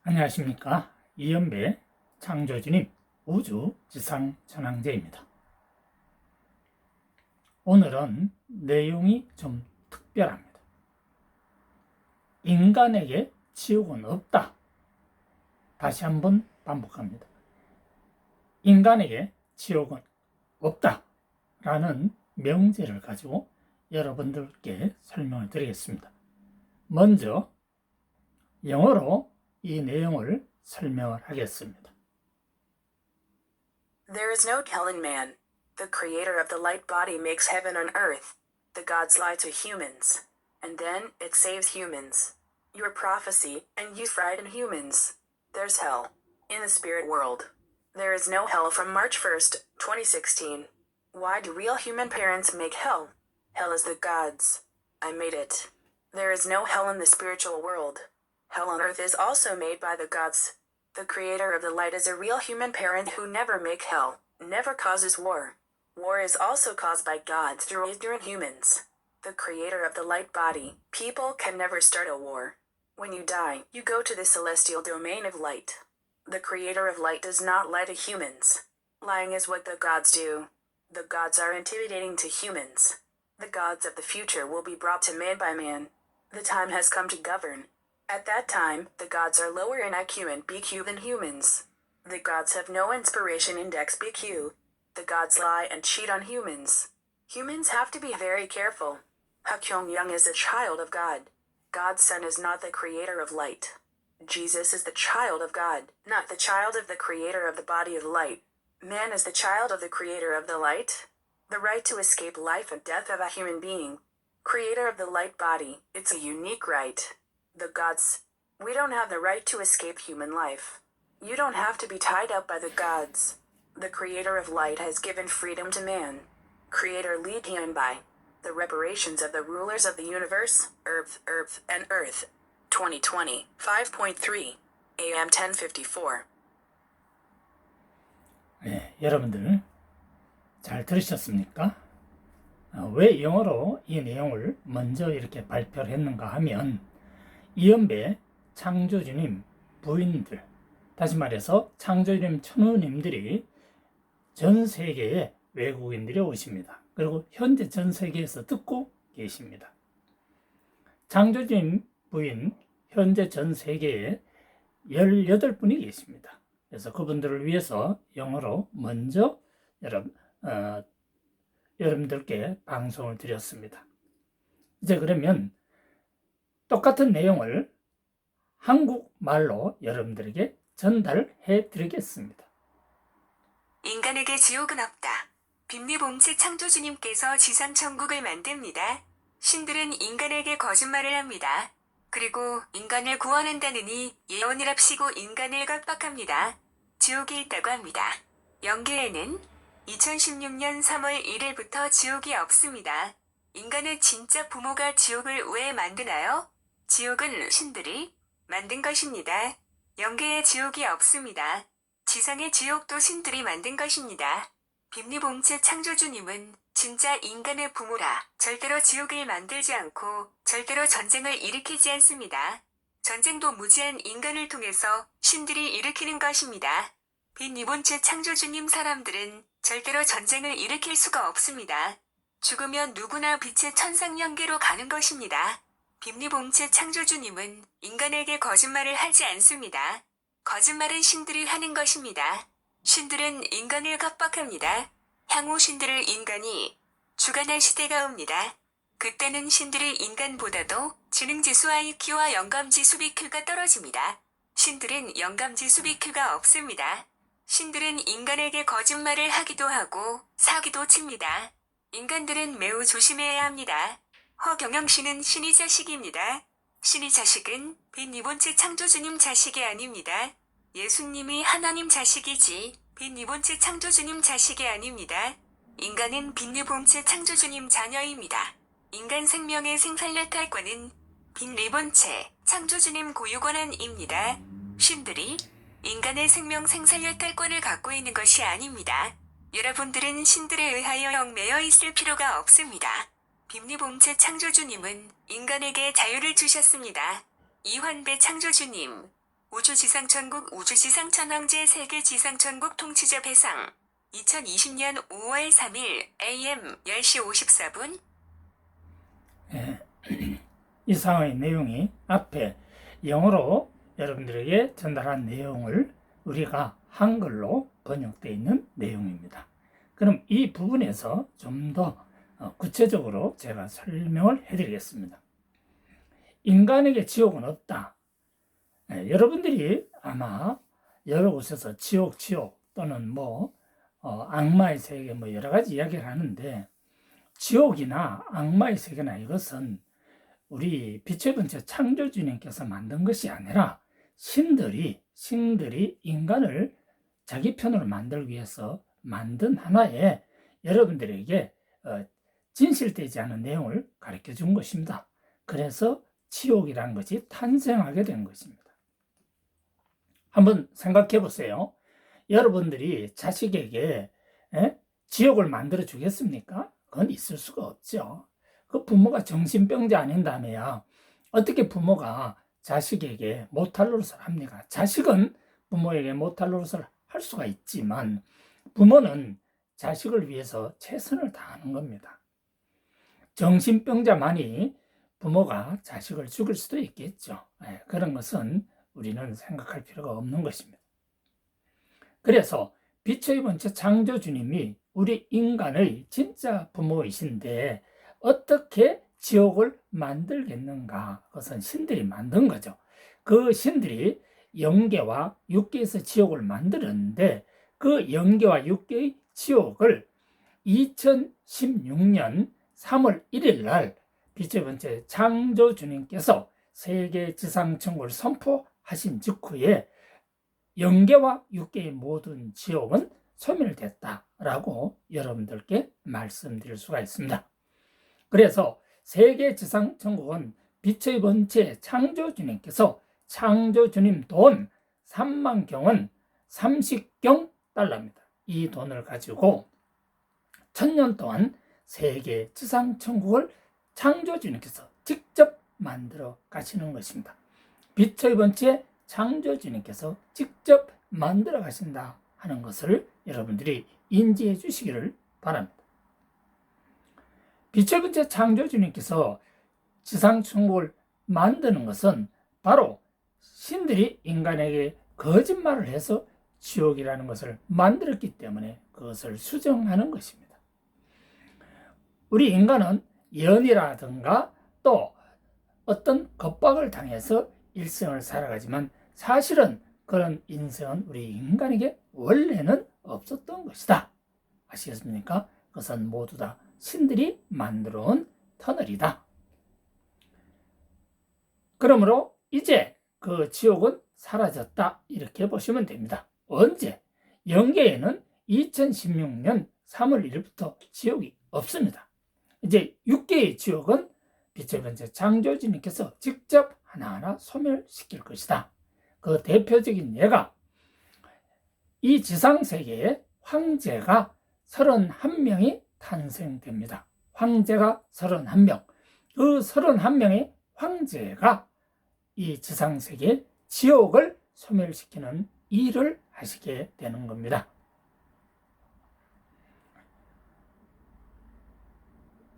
안녕하십니까. 이연배 창조주님 우주지상천왕제입니다. 오늘은 내용이 좀 특별합니다. 인간에게 지옥은 없다. 다시 한번 반복합니다. 인간에게 지옥은 없다 라는 명제를 가지고 여러분들께 설명을 드리겠습니다. 먼저 영어로 이 내용을 설명을 하겠습니다. There is no hell in man. The creator of the light body makes heaven on earth. The gods lie to humans. And then it saves humans. Your prophecy, and you frighten humans. There's hell. In the spirit world. There is no hell from March 1st, 2016. Why do real human parents make hell? Hell is the gods. I made it. There is no hell in the spiritual world. Hell on earth is also made by the gods. The creator of the light is a real human parent who never make hell, never causes war. War is also caused by gods through ignorant humans. The creator of the light body, people can never start a war. When you die, you go to the celestial domain of light. The creator of light does not lie to humans. Lying is what the gods do. The gods are intimidating to humans. The gods of the future will be brought to man by man. The time has come to govern. At that time, the gods are lower in IQ and BQ than humans. The gods have no inspiration index BQ. The gods lie and cheat on humans. Humans have to be very careful. Ha Kyung-young is a child of God. God's son is not the creator of light. Jesus is the child of God, not the child of the creator of the body of light. Man is the child of the creator of the light. The right to escape life and death of a human being. Creator of the light body, it's a unique right. The gods. We don't have the right to escape human life. You don't have to be tied up by the gods. The creator of light has given freedom to man. Creator lead him by the reparations of the rulers of the universe, Earth, and Earth. 2020, 5.3, AM 1054. 네, 여러분들 잘 들으셨습니까? 왜 영어로 이 내용을 먼저 이렇게 발표를 했는가 하면 이연배 창조주님 부인들, 다시 말해서 창조주님 천우님들이 전 세계에 외국인들이 오십니다. 그리고 현재 전 세계에서 듣고 계십니다. 창조주님 부인 현재 전 세계에 18분이 계십니다. 그래서 그분들을 위해서 영어로 먼저 여러분들께 방송을 드렸습니다. 이제 그러면 똑같은 내용을 한국말로 여러분들에게 전달해 드리겠습니다. 인간에게 지옥은 없다. 빈미봉체 창조주님께서 지상천국을 만듭니다. 신들은 인간에게 거짓말을 합니다. 그리고 인간을 구원한다느니 예언이랍시고 인간을 깜빡합니다. 지옥이 있다고 합니다. 영계에는 2016년 3월 1일부터 지옥이 없습니다. 인간의 진짜 부모가 지옥을 왜 만드나요? 지옥은 신들이 만든 것입니다. 영계에 지옥이 없습니다. 지상의 지옥도 신들이 만든 것입니다. 빈미봉체 창조주님은 진짜 인간의 부모라 절대로 지옥을 만들지 않고 절대로 전쟁을 일으키지 않습니다. 전쟁도 무지한 인간을 통해서 신들이 일으키는 것입니다. 빈미봉체 창조주님 사람들은 절대로 전쟁을 일으킬 수가 없습니다. 죽으면 누구나 빛의 천상연계로 가는 것입니다. 빈미봉체 창조주님은 인간에게 거짓말을 하지 않습니다. 거짓말은 신들이 하는 것입니다. 신들은 인간을 깜빡합니다. 향후 신들을 인간이 주관할 시대가 옵니다. 그때는 신들이 인간보다도 지능지수 IQ와 영감지수 BQ가 떨어집니다. 신들은 영감지수 BQ가 없습니다. 신들은 인간에게 거짓말을 하기도 하고 사기도 칩니다. 인간들은 매우 조심해야 합니다. 허경영 씨는 신의 자식입니다. 신의 자식은 빈미봉체 창조주님 자식이 아닙니다. 예수님이 하나님 자식이지 빈미봉체 창조주님 자식이 아닙니다. 인간은 빈미봉체 창조주님 자녀입니다. 인간 생명의 생산력탈권은 빈미봉체 창조주님 고유권한입니다. 신들이 인간의 생명 생산력탈권을 갖고 있는 것이 아닙니다. 여러분들은 신들에 의하여 얽매여 있을 필요가 없습니다. 빈미봉체 창조주님은 인간에게 자유를 주셨습니다. 이환배 창조주님, 우주지상천국 우주지상천왕제 세계지상천국 통치자 배상 2020년 5월 3일 AM 10시 54분 이상의 내용이 앞에 영어로 여러분들에게 전달한 내용을 우리가 한글로 번역되어 있는 내용입니다. 그럼 이 부분에서 좀 더 구체적으로 제가 설명을 해드리겠습니다. 인간에게 지옥은 없다. 여러분들이 아마 여러 곳에서 지옥 또는 악마의 세계 여러 가지 이야기를 하는데, 지옥이나 악마의 세계나 이것은 우리 빛의 번째 창조주님께서 만든 것이 아니라 신들이 인간을 자기 편으로 만들기 위해서 만든 하나의 여러분들에게 진실되지 않은 내용을 가르쳐 준 것입니다. 그래서 지옥이라는 것이 탄생하게 된 것입니다. 한번 생각해 보세요. 여러분들이 자식에게 지옥을 만들어 주겠습니까? 그건 있을 수가 없죠. 그 부모가 정신병자 아닌다며야 어떻게 부모가 자식에게 모탈 노릇을 합니까? 자식은 부모에게 모탈 노릇을 할 수가 있지만 부모는 자식을 위해서 최선을 다하는 겁니다. 정신병자만이 부모가 자식을 죽일 수도 있겠죠. 그런 것은 우리는 생각할 필요가 없는 것입니다. 그래서 빛의 번째 창조주님이 우리 인간의 진짜 부모이신데 어떻게 지옥을 만들겠는가? 그것은 신들이 만든 거죠. 그 신들이 영계와 육계에서 지옥을 만들었는데 그 영계와 육계의 지옥을 2016년 3월 1일 날 빛의 번째 창조주님께서 세계 지상천국을 선포하신 직후에 영계와 육계의 모든 지옥은 소멸됐다라고 여러분들께 말씀드릴 수가 있습니다. 그래서 세계 지상천국은 빛의 번째 창조주님께서 창조주님 돈 3만 경은 30경 달러입니다. 이 돈을 가지고 1000년 동안 세계 지상천국을 창조주님께서 직접 만들어 가시는 것입니다. 빛의 번째 창조주님께서 직접 만들어 가신다 하는 것을 여러분들이 인지해 주시기를 바랍니다. 빛의 번째 창조주님께서 지상천국을 만드는 것은 바로 신들이 인간에게 거짓말을 해서 지옥이라는 것을 만들었기 때문에 그것을 수정하는 것입니다. 우리 인간은 연이라든가 또 어떤 겁박을 당해서 일생을 살아가지만 사실은 그런 인생은 우리 인간에게 원래는 없었던 것이다. 아시겠습니까? 그것은 모두 다 신들이 만들어 온 터널이다. 그러므로 이제 그 지옥은 사라졌다 이렇게 보시면 됩니다. 언제? 영계에는 2016년 3월 1일부터 지옥이 없습니다. 이제 육계의 지옥은 빛의 번째 창조주님께서 직접 하나하나 소멸시킬 것이다. 그 대표적인 예가 이 지상세계에 황제가 31명이 탄생됩니다. 황제가 31명. 그 31명의 황제가 이 지상세계에 지옥을 소멸시키는 일을 하시게 되는 겁니다.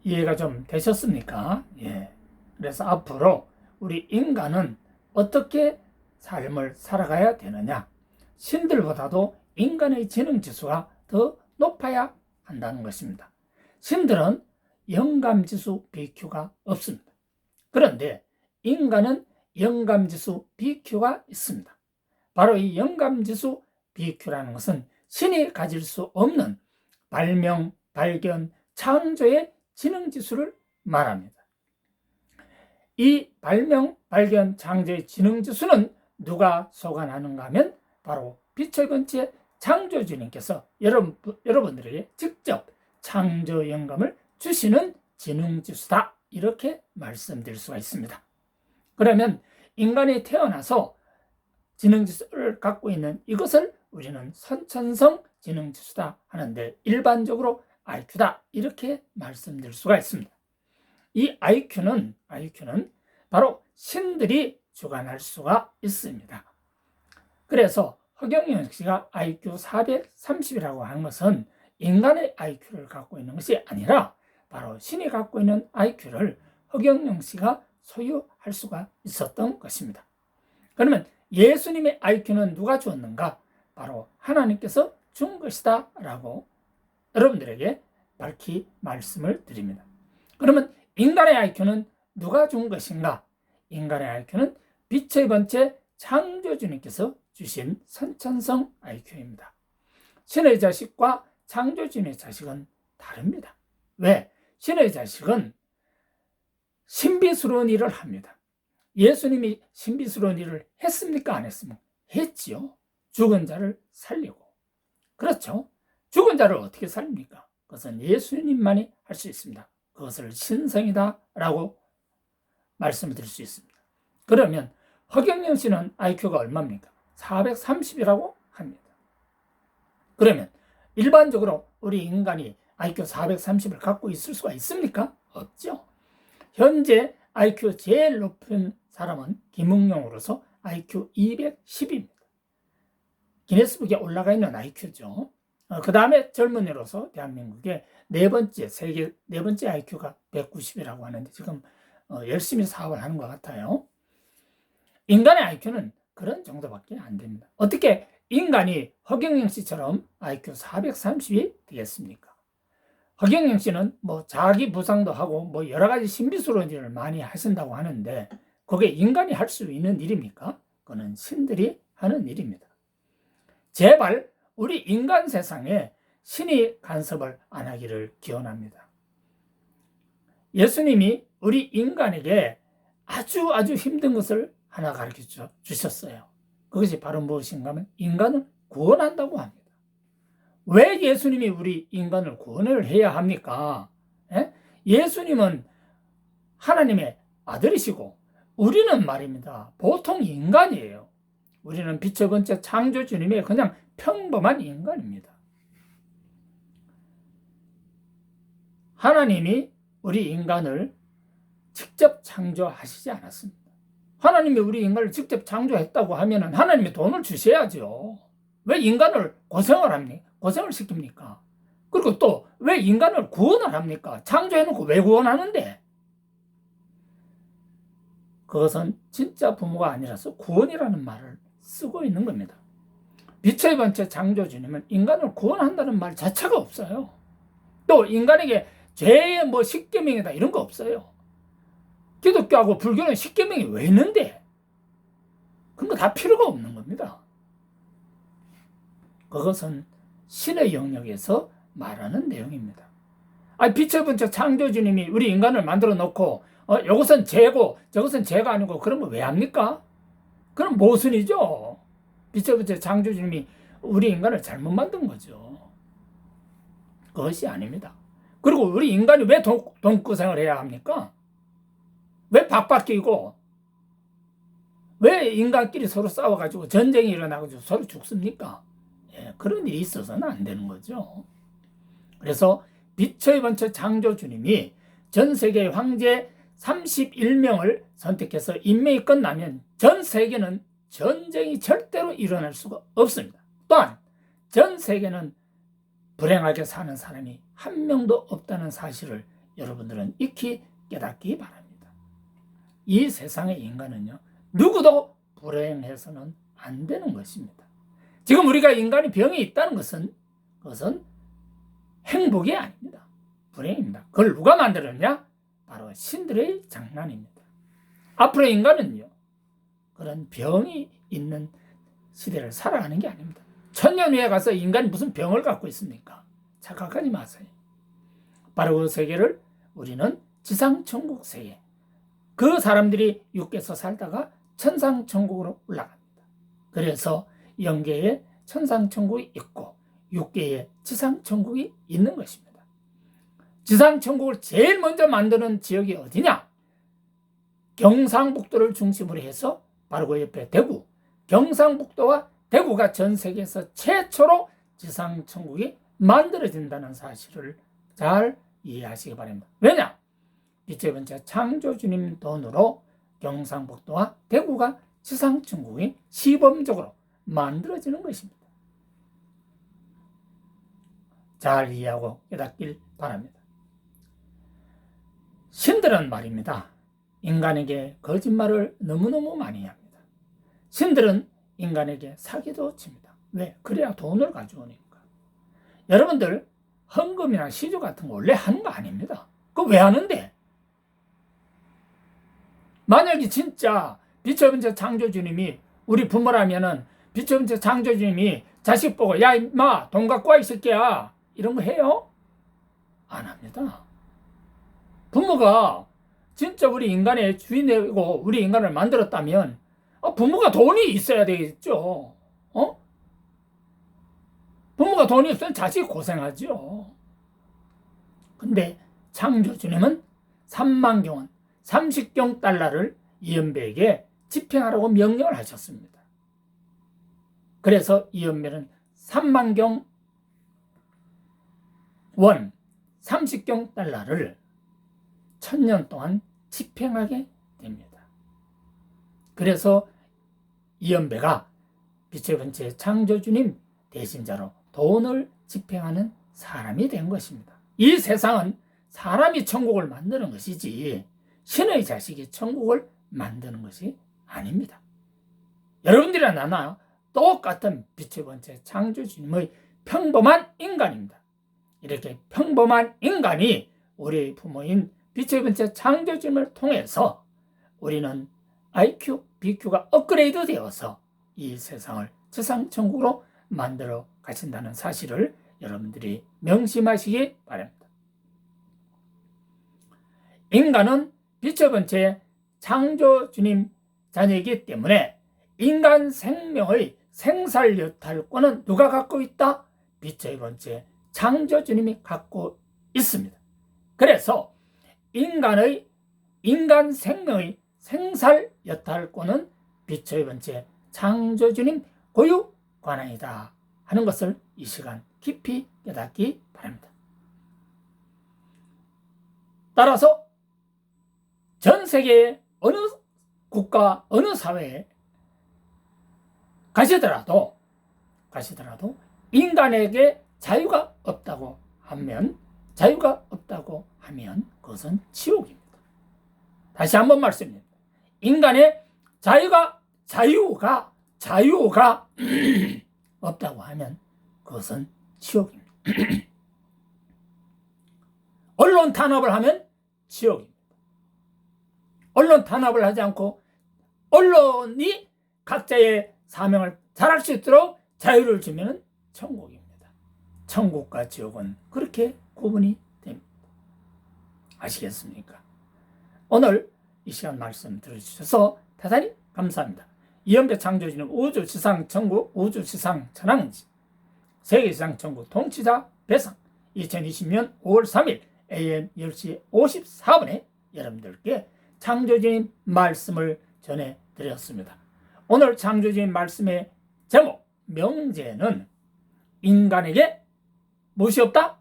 이해가 좀 되셨습니까? 예. 그래서 앞으로 우리 인간은 어떻게 삶을 살아가야 되느냐? 신들보다도 인간의 지능 지수가 더 높아야 한다는 것입니다. 신들은 영감지수 BQ가 없습니다. 그런데 인간은 영감지수 BQ가 있습니다. 바로 이 영감지수 BQ라는 것은 신이 가질 수 없는 발명, 발견, 창조의 지능지수를 말합니다. 이 발명, 발견, 창조의 지능지수는 누가 소관하는가 하면 바로 빛의 번째 창조주님께서 여러분들에게 직접 창조 영감을 주시는 지능지수다 이렇게 말씀드릴 수가 있습니다. 그러면 인간이 태어나서 지능지수를 갖고 있는 이것을 우리는 선천성 지능지수다 하는데 일반적으로 IQ다 이렇게 말씀드릴 수가 있습니다. 이 IQ는 바로 신들이 주관할 수가 있습니다. 그래서 허경영 씨가 IQ 430이라고 하는 것은 인간의 IQ를 갖고 있는 것이 아니라 바로 신이 갖고 있는 IQ를 허경영 씨가 소유할 수가 있었던 것입니다. 그러면 예수님의 IQ는 누가 주었는가? 바로 하나님께서 준 것이다 라고 여러분들에게 밝히 말씀을 드립니다. 그러면 인간의 IQ는 누가 준 것인가? 인간의 IQ는 빛의 번째 창조주님께서 주신 선천성 IQ입니다. 신의 자식과 창조주님의 자식은 다릅니다. 왜? 신의 자식은 신비스러운 일을 합니다. 예수님이 신비스러운 일을 했습니까? 안 했습니까? 했지요. 죽은 자를 살리고. 그렇죠. 죽은 자를 어떻게 살립니까? 그것은 예수님만이 할 수 있습니다. 그것을 신성이다 라고 말씀을 드릴 수 있습니다. 그러면 허경영 씨는 IQ가 얼마입니까? 430이라고 합니다. 그러면 일반적으로 우리 인간이 IQ 430을 갖고 있을 수가 있습니까? 없죠. 현재 IQ 제일 높은 사람은 김응용으로서 IQ 210입니다. 기네스북에 올라가 있는 IQ죠. 그 다음에 젊은이로서 대한민국의 세계 네 번째 IQ가 190이라고 하는데 지금 열심히 사업을 하는 것 같아요. 인간의 IQ는 그런 정도밖에 안 됩니다. 어떻게 인간이 허경영 씨처럼 IQ 430이 되겠습니까? 허경영 씨는 자기 부상도 하고 여러 가지 신비스러운 일을 많이 하신다고 하는데 그게 인간이 할 수 있는 일입니까? 그건 신들이 하는 일입니다. 제발 우리 인간 세상에 신이 간섭을 안 하기를 기원합니다. 예수님이 우리 인간에게 아주 힘든 것을 하나 가르쳐 주셨어요. 그것이 바로 무엇인가 하면 인간을 구원한다고 합니다. 왜 예수님이 우리 인간을 구원을 해야 합니까? 예수님은 하나님의 아들이시고 우리는 말입니다. 보통 인간이에요. 우리는 빛의 번째 창조주님의 그냥 평범한 인간입니다. 하나님이 우리 인간을 직접 창조하시지 않았습니다. 하나님이 우리 인간을 직접 창조했다고 하면 하나님이 돈을 주셔야죠. 왜 인간을 고생을 시킵니까? 그리고 또 왜 인간을 구원을 합니까? 창조해놓고 왜 구원하는데? 그것은 진짜 부모가 아니라서 구원이라는 말을 쓰고 있는 겁니다. 빛의 번째 창조주님은 인간을 구원한다는 말 자체가 없어요. 또 인간에게 죄의 십계명이다 이런 거 없어요. 기독교하고 불교는 십계명이 왜 있는데? 그런 거 다 필요가 없는 겁니다. 그것은 신의 영역에서 말하는 내용입니다. 빛의 번째 창조주님이 우리 인간을 만들어 놓고 이것은 죄고 저것은 죄가 아니고 그런 거 왜 합니까? 그럼 모순이죠. 빛의 번째 창조주님이 우리 인간을 잘못 만든 거죠. 그것이 아닙니다. 그리고 우리 인간이 왜 돈고생을 해야 합니까? 왜 박박 끼고 왜 인간끼리 서로 싸워가지고 전쟁이 일어나가지고 서로 죽습니까? 그런 일이 있어서는 안 되는 거죠. 그래서 빛의 번째 창조주님이 전 세계의 황제 31명을 선택해서 임명이 끝나면 전 세계는 전쟁이 절대로 일어날 수가 없습니다. 또한 전 세계는 불행하게 사는 사람이 한 명도 없다는 사실을 여러분들은 익히 깨닫기 바랍니다. 이 세상의 인간은요, 누구도 불행해서는 안 되는 것입니다. 지금 우리가 인간이 병이 있다는 것은 그것은 행복이 아닙니다. 불행입니다. 그걸 누가 만들었냐? 바로 신들의 장난입니다. 앞으로 인간은요, 그런 병이 있는 시대를 살아가는 게 아닙니다. 1000년 후에 가서 인간이 무슨 병을 갖고 있습니까? 착각하지 마세요. 바로 그 세계를 우리는 지상천국 세계, 그 사람들이 육계에서 살다가 천상천국으로 올라갑니다. 그래서 영계에 천상천국이 있고 육계에 지상천국이 있는 것입니다. 지상천국을 제일 먼저 만드는 지역이 어디냐? 경상북도를 중심으로 해서 바로 그 옆에 대구, 경상북도와 대구가 전 세계에서 최초로 지상천국이 만들어진다는 사실을 잘 이해하시기 바랍니다. 왜냐? 빛의 번째 창조주님 돈으로 경상북도와 대구가 지상천국이 시범적으로 만들어지는 것입니다. 잘 이해하고 깨닫길 바랍니다. 신들은 말입니다. 인간에게 거짓말을 너무너무 많이 합니다. 신들은 인간에게 사기도 칩니다. 왜? 그래야 돈을 가져오니까. 여러분들 헌금이나 시주 같은 거 원래 하는 거 아닙니다. 그거 왜 하는데? 만약에 진짜 빛의 번째 창조주님이 우리 부모라면은 빛의 번째 창조주님이 자식 보고 야 임마 돈 갖고 와 이 새끼야 이런 거 해요? 안 합니다. 부모가 진짜 우리 인간의 주인이고 우리 인간을 만들었다면 부모가 돈이 있어야 되겠죠. 부모가 돈이 없으면 자식이 고생하죠. 근데 창조주님은 3만 경원 30경 달러를 이연배에게 집행하라고 명령을 하셨습니다. 그래서 이연배는 3만 경원 30경 달러를 1000년 동안 집행하게 됩니다. 그래서 이연배가 빛의 번째 창조주님 대신자로 돈을 집행하는 사람이 된 것입니다. 이 세상은 사람이 천국을 만드는 것이지 신의 자식이 천국을 만드는 것이 아닙니다. 여러분들이나 나나 똑같은 빛의 번째 창조주님의 평범한 인간입니다. 이렇게 평범한 인간이 우리 부모인 빛의 번째 창조주님을 통해서 우리는 IQ, BQ가 업그레이드 되어서 이 세상을 지상천국으로 만들어 가신다는 사실을 여러분들이 명심하시기 바랍니다. 인간은 빛의 번째 창조주님 자녀이기 때문에 인간 생명의 생살 여탈권은 누가 갖고 있다? 빛의 번째 창조주님이 갖고 있습니다. 그래서 인간 생명의 생살 여탈권은 빛의 번째 창조주님 고유 권한이다 하는 것을 이 시간 깊이 깨닫기 바랍니다. 따라서 전 세계의 어느 국가, 어느 사회에 가시더라도 인간에게 자유가 없다고 하면 그것은 지옥입니다. 다시 한번 말씀드립니다. 인간의 자유가 없다고 하면 그것은 지옥입니다. 언론 탄압을 하면 지옥입니다. 언론 탄압을 하지 않고 언론이 각자의 사명을 잘할 수 있도록 자유를 주면 천국입니다. 천국과 지옥은 그렇게 구분이 됩니다. 아시겠습니까? 오늘 이 시간 말씀 들어주셔서 대단히 감사합니다. 이연배 창조주님 우주지상천국 우주지상천왕지 세계지상천국 통치자 배상 2020년 5월 3일 AM 10시 54분에 여러분들께 창조주님 말씀을 전해드렸습니다. 오늘 창조주님 말씀의 제목 명제는 인간에게 무엇이 없다?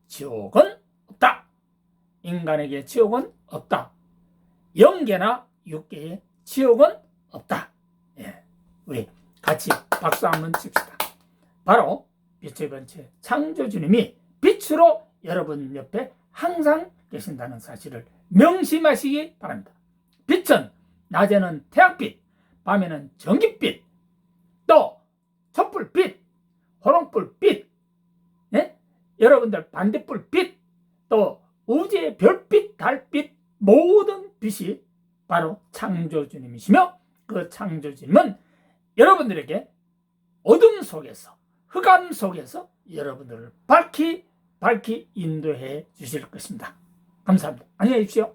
지옥은 없다. 인간에게 지옥은 없다. 영계나 육계에 지옥은 없다. 예, 우리 같이 박수 한번 칩시다. 바로 빛의 번째 창조주님이 빛으로 여러분 옆에 항상 계신다는 사실을 명심하시기 바랍니다. 빛은 낮에는 태양빛, 밤에는 전기빛, 또 촛불빛, 호롱불빛, 예? 여러분들 반딧불빛, 또 우주의 별빛, 달빛, 모든 빛이 바로 창조주님이시며 그 창조주님은 여러분들에게 어둠 속에서 흑암 속에서 여러분들을 밝히 인도해 주실 것입니다. 감사합니다. 안녕히 계십시오.